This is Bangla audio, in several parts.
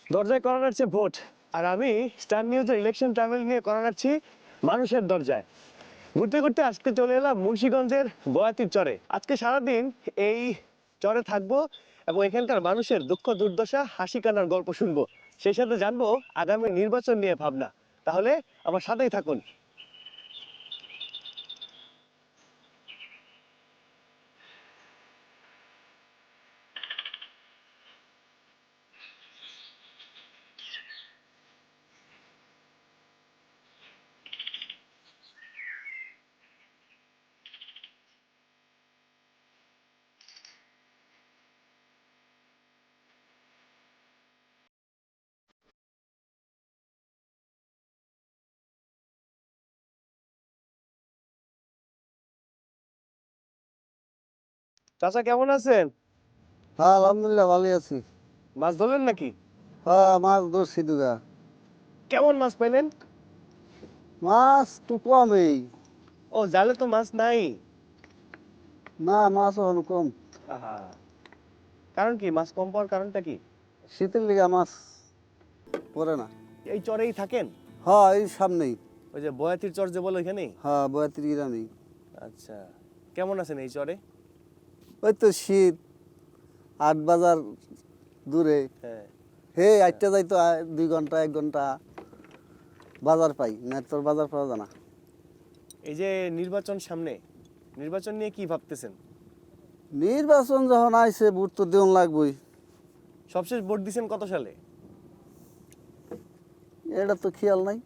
দরজায় করা নাড়ছে ভোট, আর আমি স্টার নিউজের ইলেকশন ট্রাভেল নিয়ে করা নাড়ছি মানুষের দরজায়। ঘুরতে ঘুরতে আজকে চলে এলাম মুন্সিগঞ্জের বয়াতির চরে। আজকে সারাদিন এই চরে থাকবো এবং এখানকার মানুষের দুঃখ দুর্দশা, হাসি কান্নার গল্প শুনবো। সেই সাথে জানবো আগামী নির্বাচন নিয়ে ভাবনা। তাহলে আমার সাথেই থাকুন। চাচা কেমন আছেন? হ্যাঁ আলহামদুলিল্লাহ ভালোই আছি। মাছ ধরলেন নাকি? হ্যাঁ মাছ ধরছি দুগা। কেমন মাছ পাইলেন? মাছ তো কমই। ও, জালে তো মাছ নাই। না মাছ এখন কম। আহা, কারণ কি মাছ কম পাওয়ার কারণটা কি? শীতের লিগা মাছ পড়ে না। এই চরেই থাকেন? হ্যাঁ এই সামনেই। ওই যে বয়াতির চর যে বলে ওইখানেই? হ্যাঁ বয়াতির গ্রামেই। আচ্ছা, কেমন আছেন এই চরে? ওই তো শীত, 8 বাজার দূরে। হ্যাঁ। হে আটটা যাইতো 2 ঘন্টা 1 ঘন্টা বাজার পাই, না তোর বাজার পাওয়া যায় না। এই যে নির্বাচন সামনে, নির্বাচন নিয়ে কি ভাবতেছেন? নির্বাচন যখন আইছে ভোট তো দেওয়ান লাগবই। সবশেষ ভোট দিছেন কত সালে? এটা তো খেয়াল নাই।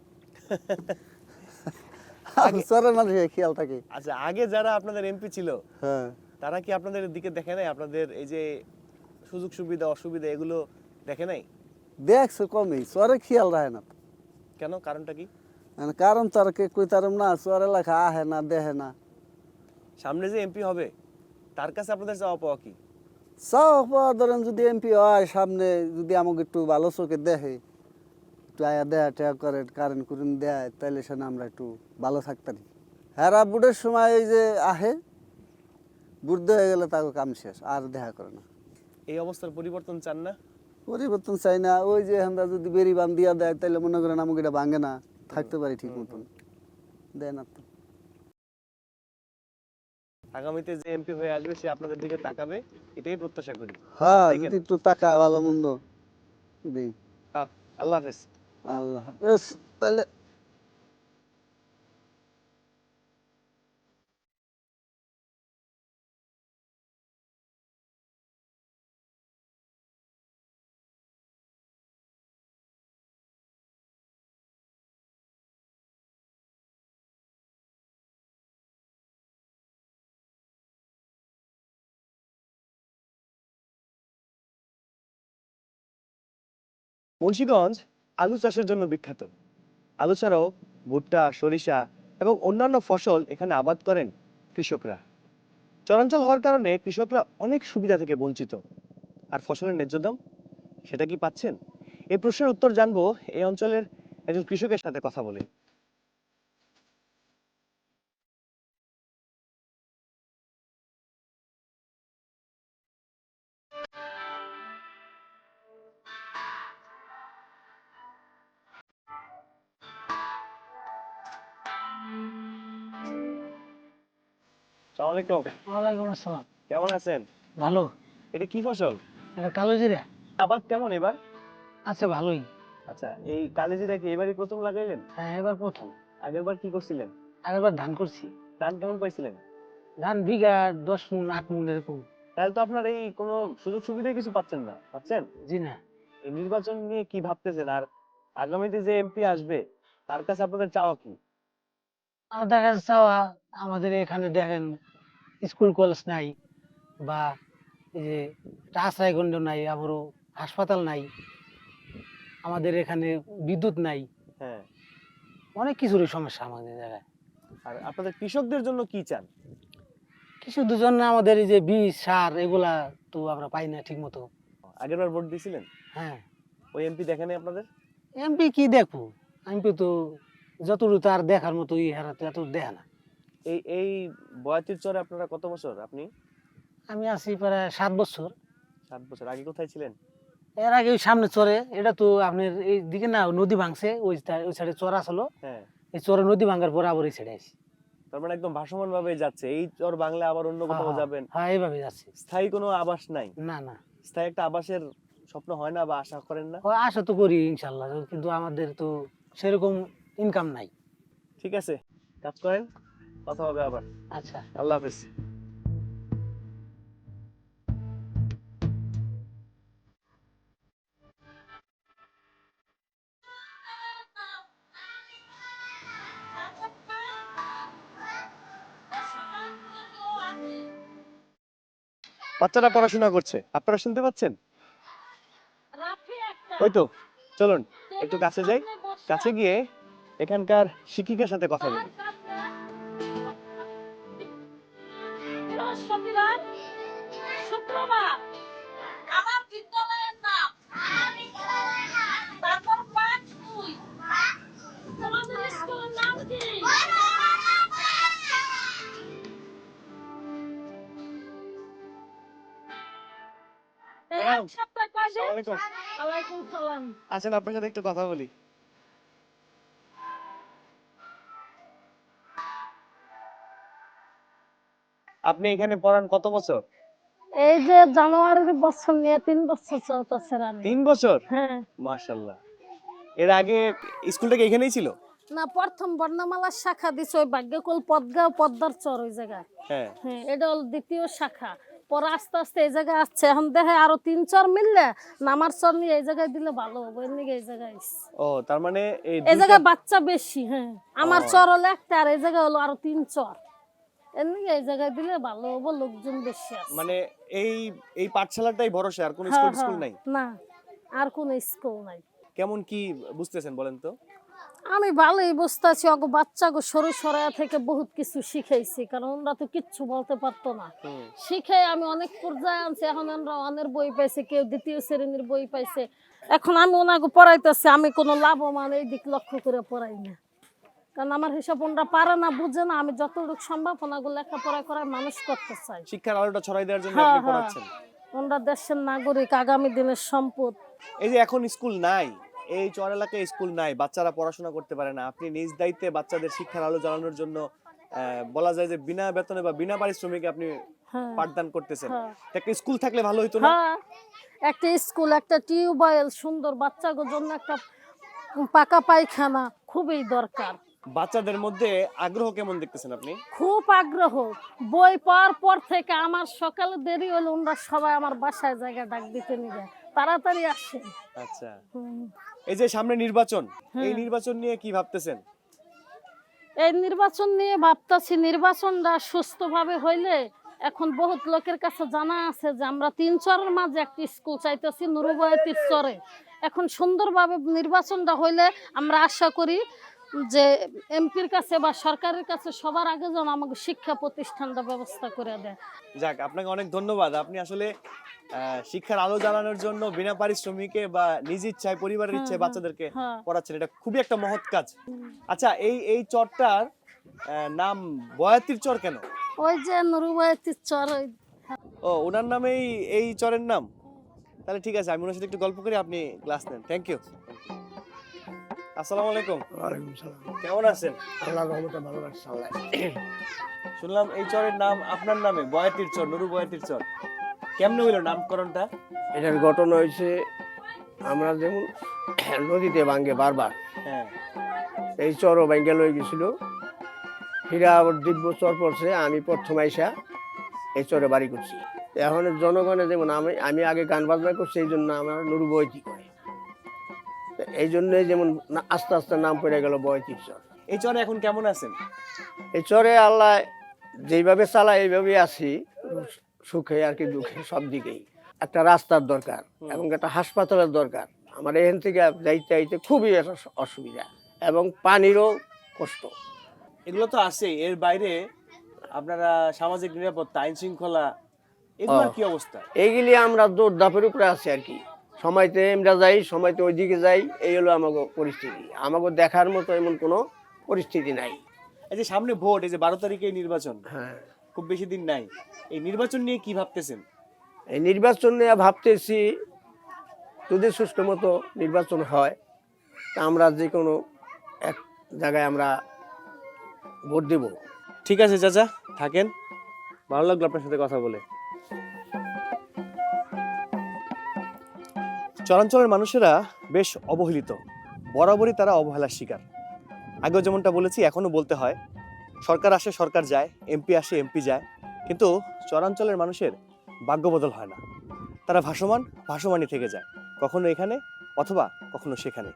আগে- চরের মানুষের খেয়াল থাকে। আচ্ছা, আগে যারা আপনাদের এমপি ছিল হ্যাঁ তারা কি আপনাদের দিকে দেখে নাই? আপনাদের এই যে সুযোগ সুবিধা অসুবিধা এগুলো দেখে নাই? দেখছে কমই, চরে খেয়াল রাখে না। কেন, কারণটা কি? কারণ তার কে কই তারম না, চর এলাকা আহে না দেখে না। সামনে যে এমপি হবে তার কাছে আপনাদের চাওয়া পাওয়া কি? চাও পাওয়া ধরেন যদি এমপি হয় সামনে, যদি আমাকে একটু ভালো চোখে দেখে, একটু আয়া দেয়া টেয়া করে কারেন্ট কুরেন্ট দেয়, তাইলে সেখানে আমরা একটু ভালো থাকতাম। হেরা বুটের সময় এই যে আহে, বুট হয়ে গেলে তাকে কাম শেষ, আর দেখা করে না। এই অবস্থার পরিবর্তন চান না? পরিবর্তন চাই না। ওই যে আমরা যদি বেরি বান দিয়া দেয় তাইলে মনে করেন আমাকে এটা ভাঙে না, থাকতে পারি ঠিক মতন। দেয় না তো। আগামীতে যে এমপি হয়ে আসবে সে আপনাদের দিকে তাকাবে, এটাই প্রত্যাশা করি। হ্যাঁ তাই যদি কেন? একটু টাকা ভালো মন্দ দিই। আল্লাহ হাফেজ। আল্লাহ হাফেজ। তাহলে মুন্সিগঞ্জ আলু চাষের জন্য বিখ্যাত। আলু ছাড়াও ভুট্টা, সরিষা এবং অন্যান্য ফসল এখানে আবাদ করেন কৃষকরা। চরাঞ্চল হওয়ার কারণে কৃষকরা অনেক সুবিধা থেকে বঞ্চিত। আর ফসলের ন্যায্য দাম, সেটা কি পাচ্ছেন? এই প্রশ্নের উত্তর জানবো এই অঞ্চলের একজন কৃষকের সাথে কথা বলে। আসসালামু আলাইকুম। ওয়ালাইকুম আসসালাম। কেমন আছেন? ভালো। এটা কি ফসল? এটা কালো জিরা আবাদ কেমন এবার? আছে ভালোই। আচ্ছা, এই কালিজিরা কি এবারই প্রথম লাগাইলেন? হ্যাঁ এবার প্রথম। আগের বার কি করছিলেন? আগেরবার ধান করছি। ধান কেমন পাইছিলেন? ধান বিঘা 10 মণ 8 মণ এরকম। তাহলে তো আপনার এই কোনো সুযোগ সুবিধা কিছু পাচ্ছেন না, পাচ্ছেন? জি না। এই নির্বাচন নিয়ে কি ভাবতেছেন? আর আগামীতে যে এমপি আসবে তার কাছে আপনাদের চাওয়া কি? আমাদের কাছে চাওয়া, আমাদের এখানে দেখেন স্কুল কলেজ নাই, বা এই যে একটা আশ্রয় কেন্দ্র নাই, আবারও হাসপাতাল নাই, আমাদের এখানে বিদ্যুৎ নাই, হ্যাঁ। অনেক কিছুরই সমস্যা আমাদের জায়গায়। আর আপনাদের কৃষকদের জন্য কি চান? কৃষকদের জন্য আমাদের এই যে বীজ সার এগুলা তো আমরা পাই না ঠিক মতো। আগের বার ভোট দিয়েছিলেন? হ্যাঁ। ওই এমপি দেখেন নাই আপনাদের? এমপি কি দেখবো, এমপি তো যতটুকু তার দেখার মতো হারা তো এত দেখে না। এই বয়াতির চরে আপনারা কত বছর? আপনি? আমি আছি প্রায় 7 বছর। 7 বছর। আগে কোথায় ছিলেন? এর আগে ওই সামনে চরে, এটা তো আপনার এই দিকে না নদী ভাঙছে, ওই সাইডে চর আসলো, হ্যাঁ, এই চরে নদী ভাঙার পর আবার এই সাইডে আসি। তার মানে একদম ভাসমান ভাবে যাচ্ছে এই চর বাংলা, আবার অন্য কোথাও যাবেন? হ্যাঁ এইভাবে যাচ্ছে। স্থায়ী কোনো আবাস নাই? না না, স্থায়ী একটা আবাসের স্বপ্ন হয় না বা আশা করেন না? আশা তো করি ইনশাল্লাহ, কিন্তু আমাদের তো সেরকম ইনকাম নাই। ঠিক আছে, কাজ করেন, কথা হবে আবার। আচ্ছা। আল্লাহ হাফেজ। বাচ্চারা পড়াশোনা করছে, আপনারা শুনতে পাচ্ছেন? ওই তো, চলুন একটু কাছে যাই, কাছে গিয়ে এখানকার শিক্ষিকার সাথে কথা বলি। বৃহস্পতিবার, শুক্রবার আমার বিদ্যালয়ের নাম, তারপর 5-2 তোমাদের স্কুলের নাম কি? এক সপ্তাহ কয়দিন? আসসালামু আলাইকুম। ওয়ালাইকুম সালাম। আসেন আপনার সাথে একটু কথা বলি। আপনি এখানে পড়ান কত বছর? এই যে জানুয়ারির বছর নিয়ে 3 বছর চলতেছে আমি। 3 বছর? হ্যাঁ। মাশাআল্লাহ। এর আগে স্কুলটা কি এখানেই ছিল? না, প্রথম বর্ণমালার শাখা দিছে ওই ভাগ্যকুল পদ্মা পদ্মার চর ওই জায়গায়। হ্যাঁ। হ্যাঁ, এটা হলো দ্বিতীয় শাখা। পরে আস্তে আস্তে এই জায়গায় আসছে, এখন দেখে আরো 3 চর মিললে নামার চর নিয়ে এই জায়গায় দিলে ভালো হবে, এর নিয়ে এই জায়গায় আইছি। ও তার মানে এই এই জায়গায় বাচ্চা বেশি। হ্যাঁ, আমার ও। চর হলো একটা, আর এই জায়গায় হলো আরো 3 চর, এর নিয়ে এই জায়গায় দিলে ভালো হবে, লোকজন বেশি আছে। মানে এই এই পাঠশালাটাই ভরসা, আর কোনো হ্যাঁ, স্কুল হ্যাঁ। নাই? না, আর কোন স্কুল নাই। কেমন কি বুঝতেছেন বলেন তো? আমি ভালোই বুঝতেছি, অগো বাচ্চাগো সরু সরাইয়া থেকে বহুত কিছু শিখাইছি, কারণ ওরা তো কিচ্ছু বলতে পারতো না। হুম। শিখে আমি অনেক পর্যায়ে আনছি, এখন আমরা অনের বই পাইছে, কেউ 2য় শ্রেণীর বই পাইছে। এখন আমি ওনাকে পড়াইতেছি, আমি কোনো লাভবান এই দিক লক্ষ্য করে পড়াই না, কারণ আমার হিসাব ওনরা পারে না, বুঝে না। আমি যতটুকু সম্ভব ওনাগুলো লেখাপড়া করায় মানুষ করতে চাই। শিক্ষার আলোটা ছড়াই দেওয়ার জন্য হ্যাঁ, আপনি হ্যাঁ। পড়াচ্ছেন। ওনরা দেশের নাগরিক, আগামী দিনের সম্পদ। এই যে এখন স্কুল নাই, এই চর এলাকায় স্কুল নাই, বাচ্চারা পড়াশোনা করতে পারে না, আপনি নিজ দায়িত্বে বাচ্চাদের শিক্ষার আলো জ্বালানোর জন্য বলা যায় যে বিনা বেতনে বা বিনা পারিশ্রমিকে আপনি হ্যাঁ, পাঠদান করতেছেন। হ্যাঁ। একটা স্কুল থাকলে ভালো হতো না? হ্যাঁ, একটা স্কুল, একটা টিউবওয়েল, সুন্দর বাচ্চাদের জন্য একটা পাকা পায়খানা খুবই দরকার। বাচ্চাদের মধ্যে আগ্রহ কেমন দেখতেছেন আপনি? খুব আগ্রহ। বই পড়ার পর থেকে আমার সকালে দেরি হলে ওনারা সবাই আমার বাসায় জায়গা ডাক দিতে নিবে, তাড়াতাড়ি আসে। আচ্ছা, হুম। এই যে সামনে নির্বাচন, এই হ্যাঁ। নির্বাচন নিয়ে কি ভাবতেছেন? এই নির্বাচন নিয়ে ভাবতেছি, নির্বাচনটা সুস্থভাবে হইলে, এখন বহুত লোকের কাছে জানা আছে যে আমরা 3 চরের মাঝে একটি স্কুল চাইতেছি, নুরুবয়াতির চরে। এখন সুন্দরভাবে নির্বাচনটা হইলে আমরা আশা করি যে এমপির কাছে বা সরকারের কাছে সবার আগে যেন আমাকে শিক্ষা প্রতিষ্ঠানটা ব্যবস্থা করে দেয়। যাক, আপনাকে অনেক ধন্যবাদ। আপনি আসলে শিক্ষার আলো জ্বালানোর জন্য বিনা পারিশ্রমিকে বা নিজ ইচ্ছায়, পরিবারের ইচ্ছায় হ্যাঁ, বাচ্চাদেরকে হ্যাঁ। পড়াচ্ছেন, এটা খুবই একটা মহৎ কাজ। আচ্ছা, এই এই চরটার নাম বয়াতির চর কেন? ওই যে নুরুবয়াতির চর, ওই ও, ওনার নামেই এই চরের নাম? তাহলে ঠিক আছে, আমি ওনার সাথে একটু গল্প করি, আপনি ক্লাস নেন। Thank you. আসসালামু আলাইকুম। ওয়ালাইকুম সালাম। কেমন আছেন? আল্লাহর রহমতে ভালো লাগছে আল্লাহ। শুনলাম এই চরের নাম আপনার নামে, বয়াতির চর, নুরু বয়াতির চর। কেমনে হইলো নামকরণটা? এটার ঘটনা হয়েছে, আমরা যেমন নদীতে ভাঙ্গে বারবার, হ্যাঁ। এই চরও ভাঙ্গে লয়ে গেছিল। ফিরা আবার দিব্য চর পড়ছে, আমি প্রথম আইসা এই চরে বাড়ি করছি। এখন জনগণে যেমন আমি আগে গান বাজনা করছি, এই জন্য আমার নুরু বয়তি করে, এই জন্যই যেমন আস্তে আস্তে নাম পড়ে গেল বয়তির চর। এই চরে এখন কেমন আছেন? এই চরে আল্লাহ যেইভাবে চালায় এইভাবেই আছি, সুখে আর কি দুঃখে সব দিকেই। একটা রাস্তার দরকার এবং একটা হাসপাতালের দরকার। আমার এখান থেকে যাইতে আইতে খুবই একটা অসুবিধা, এবং পানিরও কষ্ট। এগুলো তো আছে, এর বাইরে আপনারা সামাজিক নিরাপত্তা, আইন শৃঙ্খলা, এগুলোর কি অবস্থা? এইগুলি আমরা দৌড়ধাপের উপরে আছি আর কি। সময়তে আমরা যাই, সময়তে ওইদিকে যাই, এই হলো আমাকে পরিস্থিতি। আমাকে দেখার মতো এমন কোনো পরিস্থিতি নাই। এই যে সামনে ভোট, এই যে 12 তারিখে নির্বাচন, হ্যাঁ, খুব বেশি দিন নাই, এই নির্বাচন নিয়ে কি ভাবতেছেন? এই নির্বাচন নিয়ে ভাবতেছি, যদি সুষ্ঠু মতো নির্বাচন হয় তা আমরা যে কোনো এক জায়গায় আমরা ভোট দেব। ঠিক আছে চাচা, থাকেন, ভালো লাগলো আপনার সাথে কথা বলে। চরাঞ্চলের মানুষেরা বেশ অবহেলিত, বরাবরই তারা অবহেলার শিকার। আগেও যেমনটা বলেছি, এখনো বলতে হয়, সরকার আসে সরকার যায়, এমপি আসে এমপি যায়, কিন্তু চরাঞ্চলের মানুষের ভাগ্য বদল হয় না। তারা ভাসমানই থেকে যায়, কখনো এখানে অথবা কখনো সেখানে।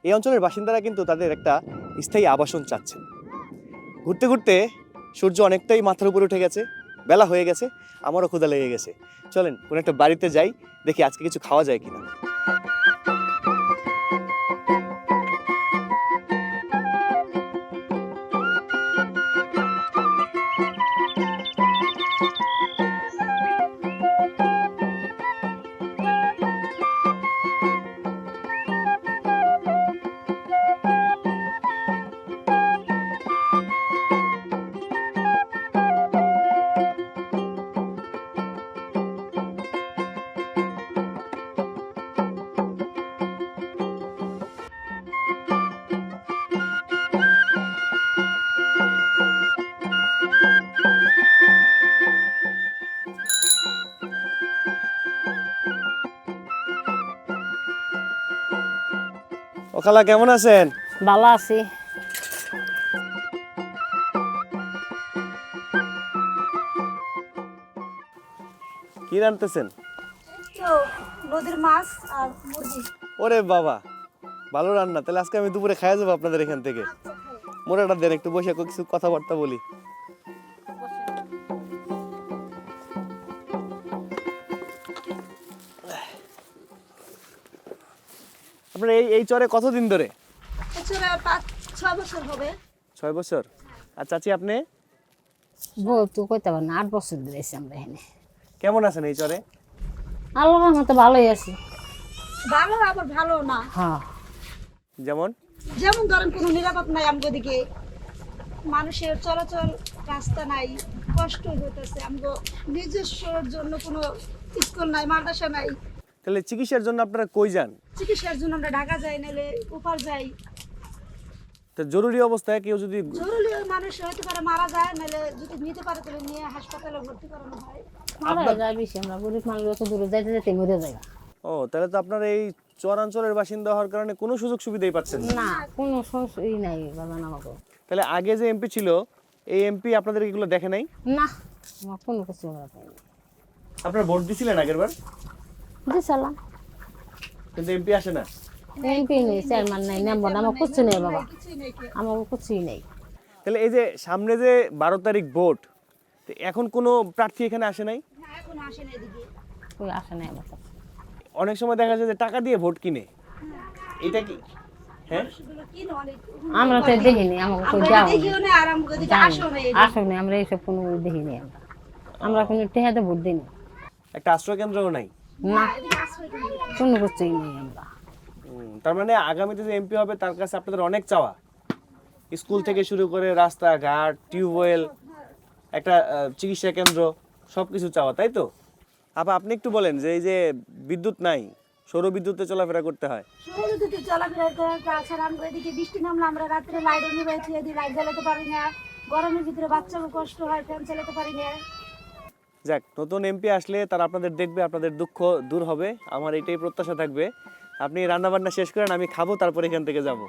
এই অঞ্চলের বাসিন্দারা কিন্তু তাদের একটা স্থায়ী আবাসন চাচ্ছেন। ঘুরতে ঘুরতে সূর্য অনেকটাই মাথার উপরে উঠে গেছে, বেলা হয়ে গেছে, আমারও ক্ষুধা লেগে গেছে। চলেন কোনো একটা বাড়িতে যাই, দেখি আজকে কিছু খাওয়া যায় কিনা। ও খালা, কেমন আছেন? ভালো আছি। কি রান্নতেছেন? নদীর মাছ আর মুরগি। ওরে বাবা, ভালো রান্না। তাহলে আজকে আমি দুপুরে খাইয়া যাবো আপনাদের এখান থেকে। মোরাটা দেন, একটু বসে কিছু কথাবার্তা বলি। আপনার এই চরে কতদিন ধরে? এছাড়া 5-6 বছর হবে। 6 বছর। আর চাচি আপনি? বউ তো কইতে পার না, 8 বছর ধরে আছি আমরা এখানে। কেমন আছেন এই চরে? আল্লাহর রহমতে ভালোই আছি। ভালো আবার ভালো না। হ্যাঁ, যেমন যেমন ধরেন কোনো নিরাপদ নাই আমগো দিকে, মানুষের চলাচল রাস্তা নাই, কষ্ট হইতেছে। আমগো নিজস্বর জন্য কোনো স্কুল নাই, মাদ্রাসা নাই। তাহলে চিকিৎসার জন্য আপনারা কই যান? চিকিৎসার জন্য আমরা ঢাকা যাই, নাহলে উপার যাই। তো জরুরি অবস্থায় কেউ যদি জরুরি মানুষ হতে পারে মারা যায়, নাহলে যদি নিতে পারে তাহলে নিয়ে হাসপাতালে ভর্তি করানো হয়। মারা যায় বেশি। আমরা গরিব মানুষ, অত দূরে যাইতে যাইতে মরে যাই। ও, তাহলে তো আপনারা এই চরাঞ্চলের বাসিন্দা হওয়ার কারণে কোনো সুযোগ সুবিধাই পাচ্ছেন না। না, কোনো সমস্যাই নাই বাবা আমাকে। তাহলে আগে যে এমপি ছিল, এই এমপি আপনাদের এগুলো দেখে নাই? না, আমার কোনো কিছু আমরা পাইনি। আপনারা ভোট দিছিলেন আগের বার, দিছিলাম, কিন্তু এমপি আসে না। এমপি নেই, চেয়ারম্যান নাই, মেম্বার আমার কিছু নেই বাবা, কিছুই নেই কি। আমার কিছুই নেই। তাহলে এই যে সামনে যে 12 তারিখ ভোট, তো এখন কোনো প্রার্থী এখানে আসে নাই? না, এখন আসে না এদিকে। কই আসে নাই আমার কাছে। অনেক সময় দেখা যায় যে টাকা দিয়ে ভোট কিনে, এটা কি? হ্যাঁ, এগুলো কি না অনেক। আমরা তো দেখিনি, আমাকে কই আমরা যাও দেখিও না, আর আমগো দিকে আসো না এদিকে। আসো না, আমরা এইসব কোনো দেখিনি। আমরা কোনো টেহাতে ভোট দিই না। একটা আশ্রয় কেন্দ্রও নাই। না, এদিকে আশ্রয় কেন্দ্র। কোনো কিছুই নেই আমরা। তার মানে আগামীতে যে এমপি হবে তার কাছে আপনাদের অনেক চাওয়া, স্কুল থেকে শুরু করে রাস্তাঘাট, টিউবওয়েল, একটা চিকিৎসা কেন্দ্র, সবকিছু চাওয়া, তাই তো? আপনি একটু বলেন যে এই যে বিদ্যুৎ নাই, সৌর বিদ্যুতে চলাফেরা করতে হয়। শহরে যদি চলাফেরা করে, তাছাড়া আমরা এদিকে বৃষ্টি নামলে আমরা রাত্রে লাইটও নিয়ে থুয়ে দিই, লাইট জ্বালাতে পারি না। গরমের ভিতরে বাচ্চারও কষ্ট হয়, ফ্যান চালাতে পারি না। যাক, নতুন এমপি আসলে তারা আপনাদের দেখবে, আপনাদের দুঃখ দূর হবে, আমার এটাই প্রত্যাশা থাকবে। আপনি রান্না বান্না শেষ করেন, আমি খাবো, তারপর এখান থেকে যাব।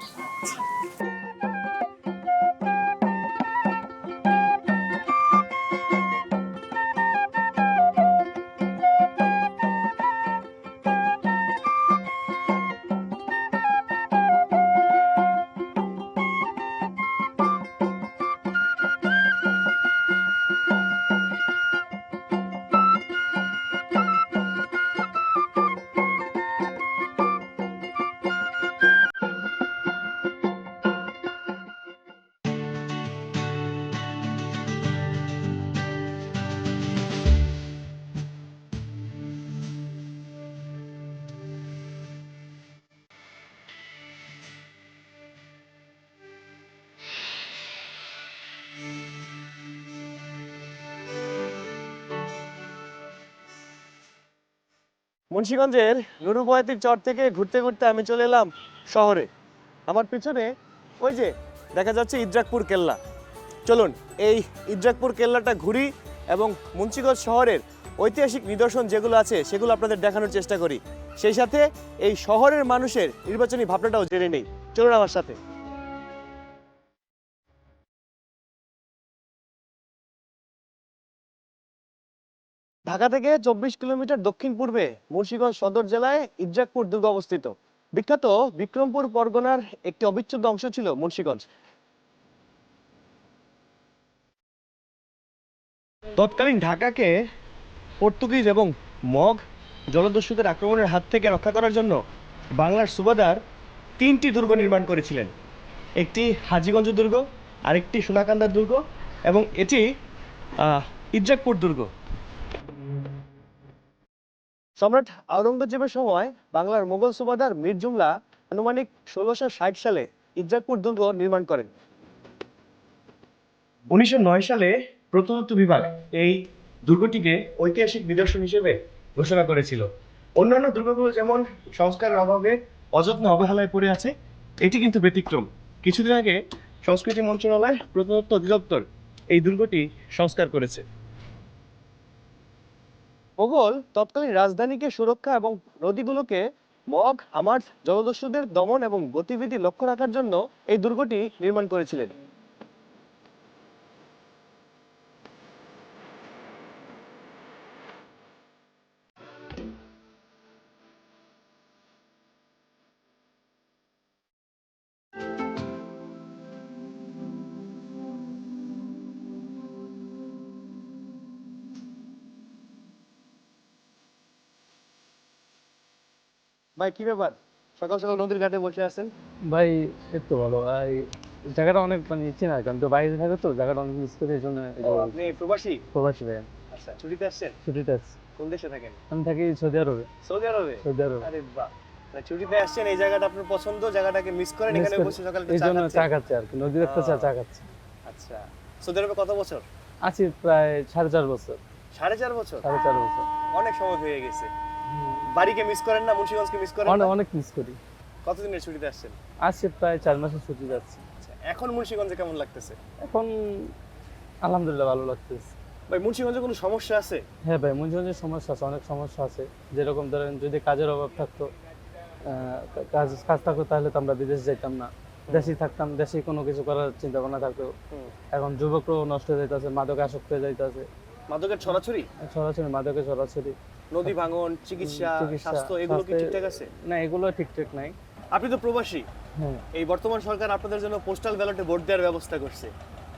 মুন্সিগঞ্জের নুরুবয়াতির চর থেকে ঘুরতে ঘুরতে আমি চলে এলাম শহরে। আমার পিছনে ওই যে দেখা যাচ্ছে ইদ্রাকপুর কেল্লা। চলুন এই ইদ্রাকপুর কেল্লাটা ঘুরি এবং মুন্সিগঞ্জ শহরের ঐতিহাসিক নিদর্শন যেগুলো আছে সেগুলো আপনাদের দেখানোর চেষ্টা করি, সেই সাথে এই শহরের মানুষের নির্বাচনী ভাবনাটাও জেনে নেই। চলুন আমার সাথে। ঢাকা থেকে 24 কিলোমিটার দক্ষিণ পূর্বে মুন্সিগঞ্জ সদর জেলায় ইদ্রাকপুর দুর্গ অবস্থিত। বিখ্যাত বিক্রমপুর পরগনার একটি অবিচ্ছেদ্য অংশ ছিল মুন্সিগঞ্জ। তৎকালীন ঢাকাকে পর্তুগিজ এবং মগ জলদস্যুদের আক্রমণের হাত থেকে রক্ষা করার জন্য বাংলার সুবাদার 3টি দুর্গ নির্মাণ করেছিলেন। একটি হাজীগঞ্জ দুর্গ, আরেকটি সোনাকান্দার দুর্গ এবং এটি ইদ্রাকপুর দুর্গ। সম্রাট আওরঙ্গজেবের সময় বাংলার মোগল সুবাদার মীর জুমলা আনুমানিক 1660 সালে ইদ্রাকপুর দুর্গ নির্মাণ করেন। 1909 সালে প্রত্নতত্ত্ব বিভাগ এই দুর্গটিকে ঐতিহাসিক নিদর্শন হিসেবে ঘোষণা করেছিল। অন্যান্য দুর্গগুলো যেমন সংস্কারের অভাবে অযত্ন অবহেলায় পড়ে আছে, এটি কিন্তু ব্যতিক্রম। কিছুদিন আগে সংস্কৃতি মন্ত্রণালয় প্রত্নতত্ত্ব অধিদপ্তর এই দুর্গটি সংস্কার করেছে। মোগল তৎকালীন রাজধানীকে সুরক্ষা এবং নদীগুলোকে মগ হামার জলদস্যুদের দমন এবং গতিবিধি লক্ষ্য রাখার জন্য এই দুর্গটি নির্মাণ করেছিলেন। ভাই কি ব্যাপার, সকাল সকাল নদীর ঘাটে বসে আছেন? ভাই এই তো ভালো এই জায়গাটা অনেক মানে চেনা, কারণ তো বাইরে থাকে তো জায়গাটা অনেক মিস করে, এই জন্য আপনি প্রবাসী? প্রবাসী ভাই। আচ্ছা, ছুটিতে আসছেন? ছুটিতে আছি। কোন দেশে থাকেন? আমি থাকি সৌদি আরবে। সৌদি আরবে? সৌদি আরবে। আরে বাহ, মানে ছুটিতে আসছেন, এই জায়গাটা আপনার পছন্দ, জায়গাটাকে মিস করেন, Miss এখানে করি। বসে সকালে এই চা জন্য চা খাচ্ছেন? খাচ্ছি আর কি, নদী দেখতে চা খাচ্ছি। আচ্ছা, সৌদি আরবে কত বছর? আছি প্রায় 4.5 বছর। 4.5 বছর? 4.5 বছর। অনেক সময় হয়ে গেছে। বাড়িকে মিস করেন না? মুন্সিগঞ্জকে মিস করেন অনেক না? অনেক মিস করি। কতদিনের ছুটিতে আসছেন? আছি প্রায় 4 মাসের ছুটি যাচ্ছি। আচ্ছা, এখন মুন্সিগঞ্জে কেমন লাগতেছে? এখন আলহামদুলিল্লাহ ভালো লাগতেছে। ভাই মুন্সিগঞ্জে কোনো সমস্যা আছে? হ্যাঁ ভাই, মুন্সিগঞ্জের সমস্যা আছে, অনেক সমস্যা আছে। যেরকম ধরেন যদি কাজের অভাব থাকতো, কাজ থাকতো, তাহলে তো আমরা বিদেশ যাইতাম না, দেশেই থাকতাম, দেশেই কোনো কিছু করার চিন্তা ভাবনা থাকতো। এখন যুবকরাও নষ্ট হয়ে যাইতেছে, মাদকে আসক্ত হয়ে যাইতেছে। মাদকের ছড়াছড়ি? সরাসরি মাদকে সরাসরি। নদী ভাঙন, চিকিৎসা, স্বাস্থ্য, এগুলো কি ঠিকঠাক আছে? না, এগুলো ঠিকঠাক নাই। আপনি তো প্রবাসী, হ্যাঁ। এই বর্তমান সরকার আপনাদের জন্য পোস্টাল ব্যালটে ভোট দেওয়ার ব্যবস্থা করছে,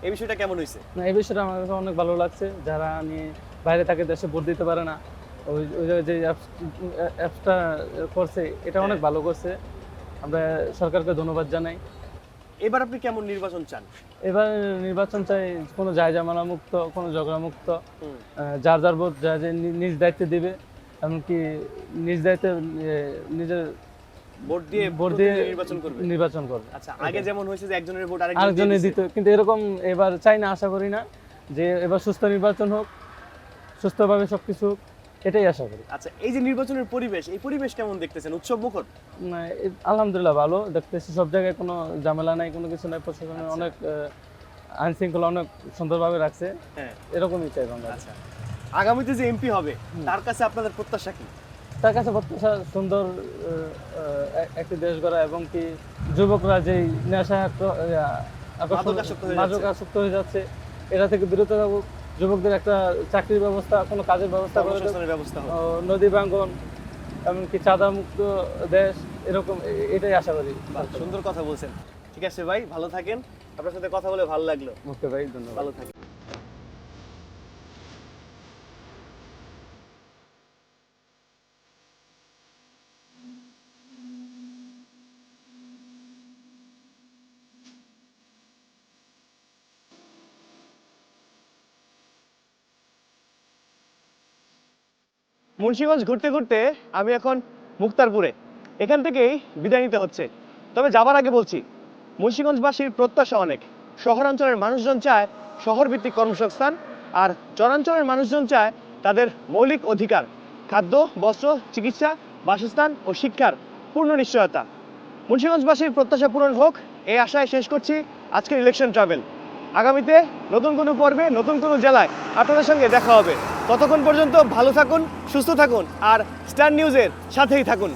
এই বিষয়টা কেমন হয়েছে? না, এই বিষয়টা আমার কাছে অনেক ভালো লাগছে। যারা বাইরে থাকে, দেশে ভোট দিতে পারে না, ওই যে অ্যাপসটা করছে, এটা অনেক ভালো করছে। আমরা সরকারকে ধন্যবাদ জানাই। এবার আপনি কেমন নির্বাচন চান? এবার নির্বাচন চাই কোনো জায়জামালা মুক্ত, কোনো ঝগড়া মুক্ত, যার যার ভোট যা যে নিজ দায়িত্বে দিবে, এমনকি নিজ দায়িত্বে নিজের ভোট দিয়ে নির্বাচন করবে। আচ্ছা, আগে যেমন হয়েছে যে একজনের ভোট আরেকজনের দিত, কিন্তু এরকম এবার চাই না, আশা করি না। যে এবার সুস্থ নির্বাচন হোক, সুস্থভাবে সবকিছু হোক, এটাই আশা করি। আচ্ছা, এই যে নির্বাচনের পরিবেশ, এই পরিবেশ কেমন দেখতেছেন? উৎসব মুখর? না, আলহামদুলিল্লাহ ভালো দেখতেছি, সব জায়গায় কোনো ঝামেলা নাই, কোনো কিছু নাই। প্রশাসনের অনেক আইন শৃঙ্খলা অনেক সুন্দরভাবে রাখছে। হ্যাঁ, এরকমই চাই আমরা। আচ্ছা, আগামীতে যে এমপি হবে তার কাছে আপনাদের প্রত্যাশা কি? তার কাছে প্রত্যাশা সুন্দর একটি দেশ গড়া, এবং কি যুবকরা যেই নেশা মাদক আসক্ত হয়ে যাচ্ছে, এটা থেকে বিরত থাকুক। যুবকদের একটা চাকরির ব্যবস্থা, কোনো কাজের ব্যবস্থা করে দেয়, নদী ভাঙ্গন, এমনকি চাঁদা মুক্ত দেশ, এরকম এটাই আশা করি। সুন্দর কথা বলছেন। ঠিক আছে ভাই, ভালো থাকেন, আপনার সাথে কথা বলে ভালো লাগলো। ওকে ভাই, ধন্যবাদ। ভালো থাকেন। মুন্সিগঞ্জ ঘুরতে ঘুরতে আমি এখন মুক্তারপুরে, এখান থেকেই বিদায় নিতে হচ্ছে। তবে যাবার আগে বলছি, মুন্সিগঞ্জবাসীর প্রত্যাশা অনেক। শহরাঞ্চলের মানুষজন চায় শহরভিত্তিক কর্মসংস্থান, আর চরাঞ্চলের মানুষজন চায় তাদের মৌলিক অধিকার, খাদ্য, বস্ত্র, চিকিৎসা, বাসস্থান ও শিক্ষার পূর্ণ নিশ্চয়তা। মুন্সিগঞ্জবাসীর প্রত্যাশা পূরণ হোক এই আশায় শেষ করছি আজকের ইলেকশন ট্রাভেল। আগামীতে নতুন কোনো পর্বে নতুন কোনো জেলায় আপনাদের সঙ্গে দেখা হবে। ততক্ষণ পর্যন্ত ভালো থাকুন, সুস্থ থাকুন আর স্টার নিউজের সাথেই থাকুন।